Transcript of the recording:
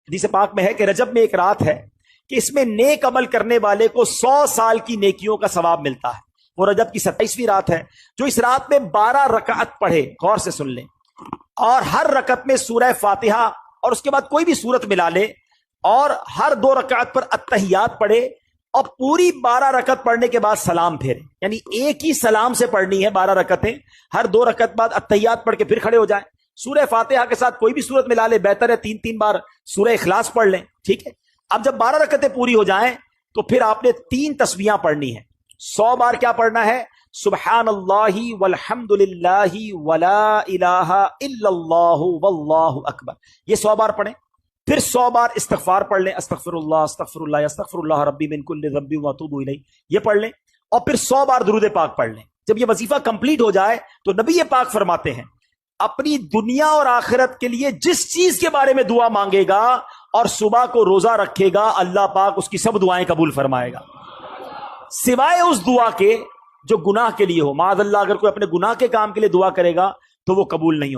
حدیث پاک میں ہے کہ رجب میں ایک رات ہے کہ اس میں نیک عمل کرنے والے کو 100 سال کی نیکیوں کا ثواب ملتا ہے. وہ رجب کی 27ویں رات ہے. جو اس رات میں 12 رکعت پڑھے، غور سے سن لیں، اور ہر رکعت میں سورہ فاتحہ اور اس کے بعد کوئی بھی سورت ملا لے، اور ہر 2 رکعت پر التحیات پڑھے، اور پوری 12 رکعت پڑھنے کے بعد سلام پھیرے. یعنی ایک ہی سلام سے پڑھنی ہے 12 رکعتیں. ہر 2 رکعت بعد التحیات پڑھ کے پھر کھڑے ہو جائیں. سورہ فاتحہ کے ساتھ کوئی بھی سورت ملا لے، بہتر ہے 3 بار سورہ اخلاص پڑھ لیں. ٹھیک ہے. اب جب 12 رکعتیں پوری ہو جائیں تو پھر آپ نے 3 تسبیحاں پڑھنی ہے. 100 بار کیا پڑھنا ہے؟ سبحان اللہ والحمد للہ ولا الہ الا اللہ واللہ اکبر. یہ 100 بار پڑھیں. پھر 100 بار استغفار پڑھ لیں، استغفر اللہ استغفر اللہ ربی من کل ذنب واتوب الیہ، یہ پڑھ لیں. اور پھر 100 بار درود پاک پڑھ لیں. جب یہ وظیفہ کمپلیٹ ہو جائے تو نبی پاک فرماتے ہیں اپنی دنیا اور آخرت کے لیے جس چیز کے بارے میں دعا مانگے گا اور صبح کو روزہ رکھے گا، اللہ پاک اس کی سب دعائیں قبول فرمائے گا، سوائے اس دعا کے جو گناہ کے لیے ہو. معاذ اللہ اگر کوئی اپنے گناہ کے کام کے لیے دعا کرے گا تو وہ قبول نہیں ہوگی.